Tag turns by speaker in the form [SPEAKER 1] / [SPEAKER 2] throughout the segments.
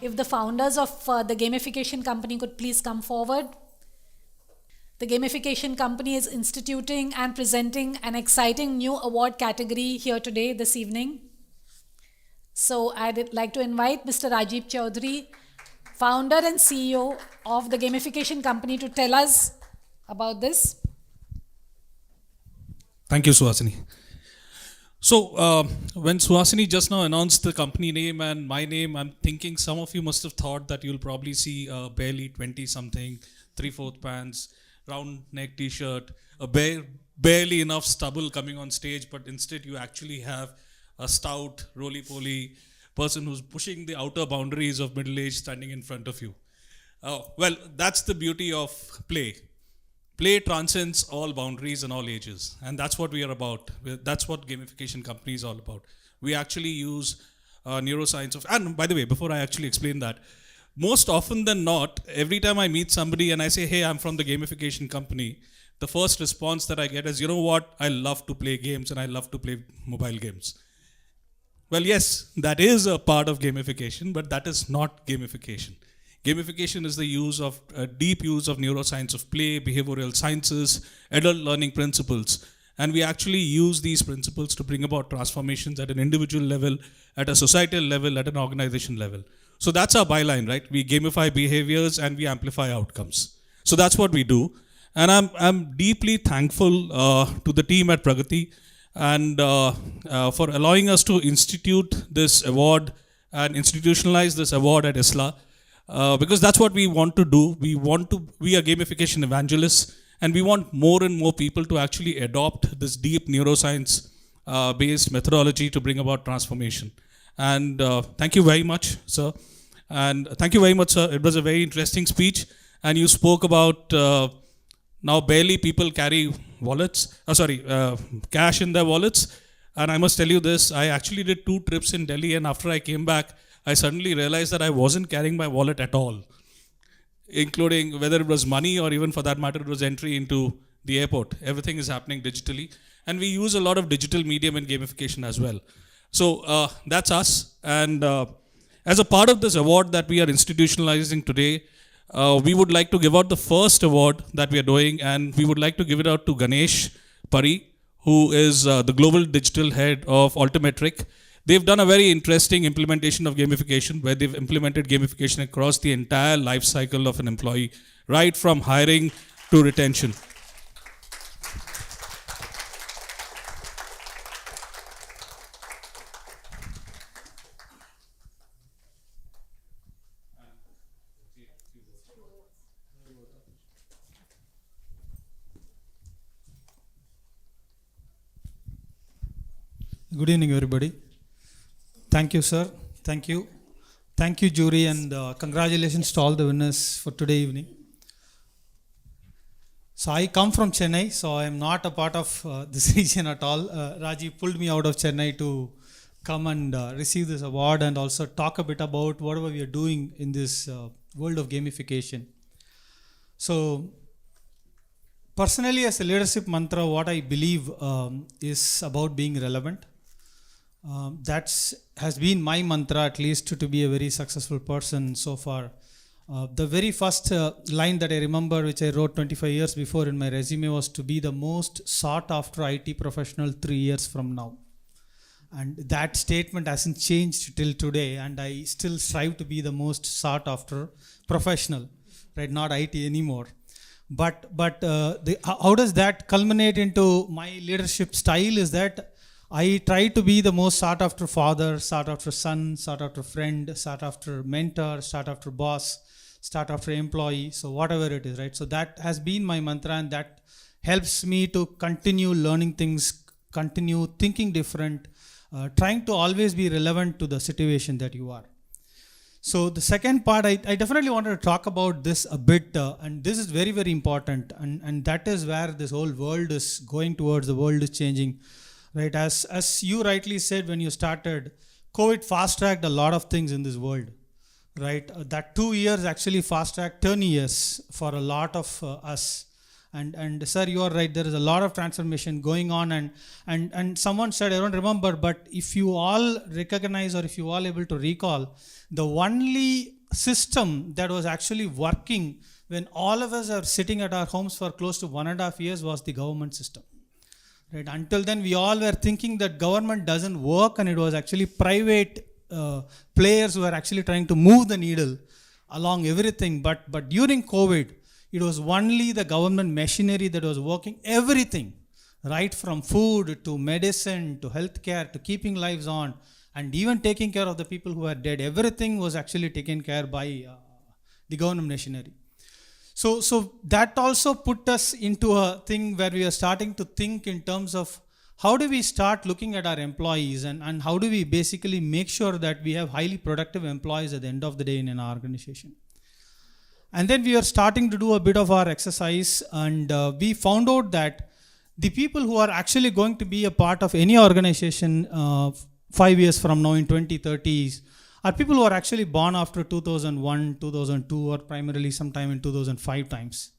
[SPEAKER 1] If the founders of the gamification company could please come forward. The gamification company is instituting and presenting an exciting new award category here today, this evening. So I'd like to invite Mr. Rajiv Chaudhary, founder and CEO of the gamification company, to tell us about this.
[SPEAKER 2] Thank you, Suhasini. So when Suhasini just now announced the company name and my name, I'm thinking some of you must have thought that you'll probably see barely 20-something, 3/4 pants, round neck t-shirt, barely enough stubble coming on stage, but instead you actually have a stout, roly-poly person who's pushing the outer boundaries of middle age standing in front of you. Well, that's the beauty of play. Play transcends all boundaries and all ages, and that's what we are about. That's what gamification company is all about. We actually use neuroscience and by the way, before I actually explain that, most often than not, every time I meet somebody and I say, hey, I'm from the gamification company, the first response that I get is, you know what, I love to play games and I love to play mobile games. Well, yes, that is a part of gamification, but that is not gamification. Gamification is the deep use of neuroscience of play, behavioral sciences, adult learning principles. And we actually use these principles to bring about transformations at an individual level, at a societal level, at an organization level. So that's our byline, right? We gamify behaviors and we amplify outcomes. So that's what we do. And I'm deeply thankful to the team at Pragati and for allowing us to institute this award and institutionalize this award at ISLA. Because that's what we want to do. We are gamification evangelists, and we want more and more people to actually adopt this deep neuroscience based methodology to bring about transformation. And thank you very much, sir. And thank you very much, sir. It was a very interesting speech. And you spoke about now barely people carry cash in their wallets. And I must tell you this, I actually did 2 trips in Delhi, and after I came back, I suddenly realized that I wasn't carrying my wallet at all, including whether it was money or even for that matter, it was entry into the airport. Everything is happening digitally. And we use a lot of digital medium in gamification as well. So that's us. And as a part of this award that we are institutionalizing today, we would like to give out the first award that we are doing, and we would like to give it out to Ganesh Pari, who is the global digital head of Altimetric. They've done a very interesting implementation of gamification where they've implemented gamification across the entire life cycle of an employee, right from hiring to retention.
[SPEAKER 3] Good evening, everybody. Thank you, sir. Thank you. Thank you, jury, and congratulations to all the winners for today evening. So I come from Chennai, so I am not a part of this region at all. Rajiv pulled me out of Chennai to come and receive this award and also talk a bit about whatever we are doing in this world of gamification. So personally, as a leadership mantra, what I believe is about being relevant. That has been my mantra, at least, to be a very successful person so far. The very first line that I remember, which I wrote 25 years before in my resume, was to be the most sought after IT professional 3 years from now. And that statement hasn't changed till today, and I still strive to be the most sought after professional, right? Not IT anymore. But how does that culminate into my leadership style is that I try to be the most sought after father, sought after son, sought after friend, sought after mentor, sought after boss, sought after employee, so whatever it is, right? So that has been my mantra, and that helps me to continue learning things, continue thinking different, trying to always be relevant to the situation that you are. So the second part, I definitely wanted to talk about this a bit, and this is very, very important, and that is where this whole world is going towards. The world is changing, right? As you rightly said when you started, COVID fast-tracked a lot of things in this world, right? That 2 years actually fast-tracked 10 years for a lot of us. And sir, you are right. There is a lot of transformation going on, and someone said, I don't remember, but if you all recognize or if you all able to recall, the only system that was actually working when all of us are sitting at our homes for close to 1.5 years was the government system. Right? Until then, we all were thinking that government doesn't work, and it was actually private players who were actually trying to move the needle along everything. But during COVID, it was only the government machinery that was working everything, right from food to medicine to healthcare to keeping lives on, and even taking care of the people who are dead. Everything was actually taken care by the government machinery. So that also put us into a thing where we are starting to think in terms of how do we start looking at our employees, and how do we basically make sure that we have highly productive employees at the end of the day in an organization. And then we are starting to do a bit of our exercise, and we found out that the people who are actually going to be a part of any organization 5 years from now in 2030s are people who are actually born after 2001, 2002, or primarily sometime in 2005 times.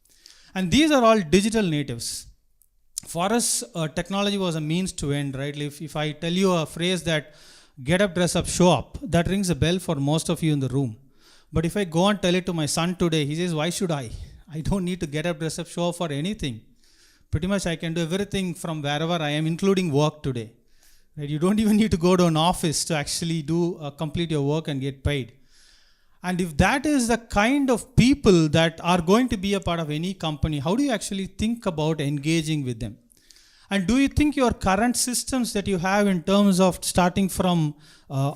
[SPEAKER 3] And these are all digital natives. For us, technology was a means to end, right? If I tell you a phrase that get up, dress up, show up, that rings a bell for most of you in the room. But if I go and tell it to my son today, he says, why should I? I don't need to get up, dress up, show up for anything. Pretty much I can do everything from wherever I am, including work today. Right? You don't even need to go to an office to actually complete your work and get paid. And if that is the kind of people that are going to be a part of any company, how do you actually think about engaging with them? And do you think your current systems that you have in terms of starting from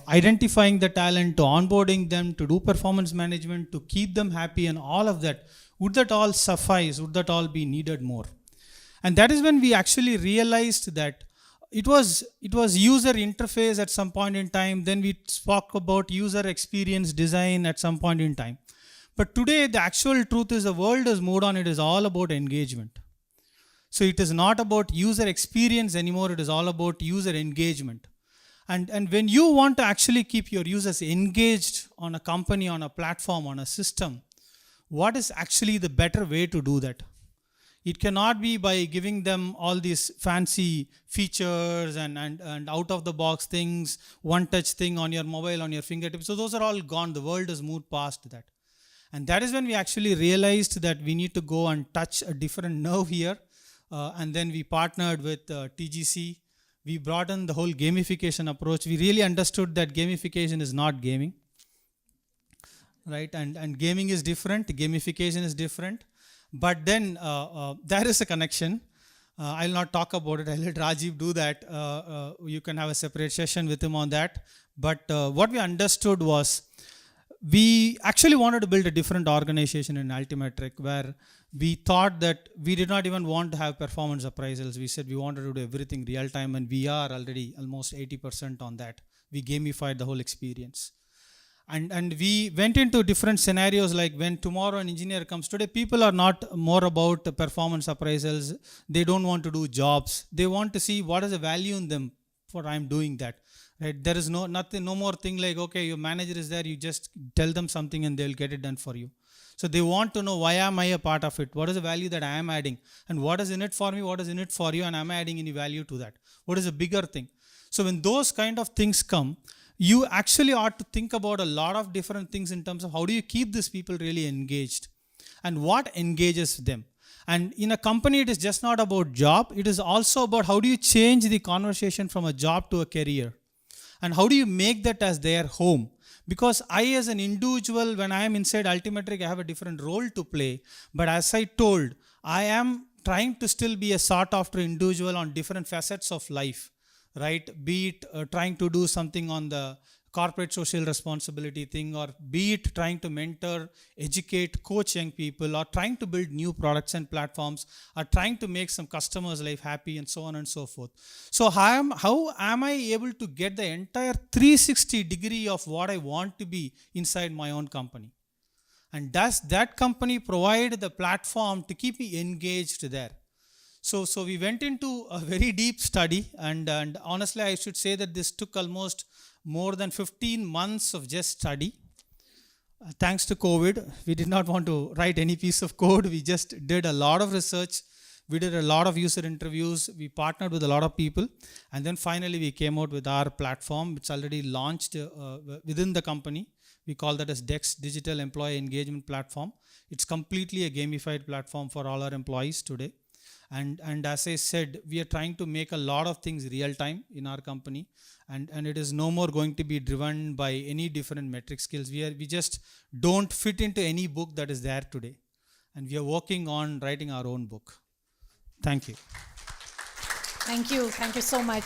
[SPEAKER 3] identifying the talent, to onboarding them, to do performance management, to keep them happy and all of that, would that all suffice? Would that all be needed more? And that is when we actually realized that it was user interface at some point in time. Then we spoke about user experience design at some point in time. But today the actual truth is the world has moved on. It is all about engagement. So it is not about user experience anymore. It is all about user engagement. And when you want to actually keep your users engaged on a company, on a platform, on a system, what is actually the better way to do that? It cannot be by giving them all these fancy features and out of the box things, one touch thing on your mobile, on your fingertips. So those are all gone. The world has moved past that. And that is when we actually realized that we need to go and touch a different nerve here. And then we partnered with TGC. We brought in the whole gamification approach. We really understood that gamification is not gaming, right? And gaming is different. Gamification is different. But then there is a connection. I'll not talk about it. I'll let Rajiv do that. You can have a separate session with him on that. But what we understood was we actually wanted to build a different organization in Altimetric, where we thought that we did not even want to have performance appraisals. We said we wanted to do everything real time, and we are already almost 80% on that. We gamified the whole experience. And we went into different scenarios, like when tomorrow an engineer comes. Today, people are not more about the performance appraisals. They don't want to do jobs. They want to see what is the value in them for I'm doing that. Right? There is no more thing like, okay, your manager is there, you just tell them something and they'll get it done for you. So they want to know, why am I a part of it? What is the value that I am adding? And what is in it for me? What is in it for you? And am I adding any value to that? What is a bigger thing? So when those kind of things come, you actually ought to think about a lot of different things in terms of how do you keep these people really engaged and what engages them. And in a company, it is just not about job. It is also about how do you change the conversation from a job to a career. And how do you make that as their home? Because I, as an individual, when I am inside Altimetric, I have a different role to play. But as I told, I am trying to still be a sought after individual on different facets of life. Right? Be it trying to do something on the corporate social responsibility thing, or be it trying to mentor, educate, coach young people, or trying to build new products and platforms, or trying to make some customers' life happy, and so on and so forth. So how am I able to get the entire 360 degree of what I want to be inside my own company? And does that company provide the platform to keep me engaged there? So we went into a very deep study, and honestly, I should say that this took almost more than 15 months of just study. Thanks to COVID, we did not want to write any piece of code. We just did a lot of research. We did a lot of user interviews. We partnered with a lot of people. And then finally, we came out with our platform. It's already launched within the company. We call that as DEX, Digital Employee Engagement Platform. It's completely a gamified platform for all our employees today. And as I said, we are trying to make a lot of things real time in our company, and it is no more going to be driven by any different metric skills. We just don't fit into any book that is there today, and we are working on writing our own book. Thank you.
[SPEAKER 1] Thank you so much.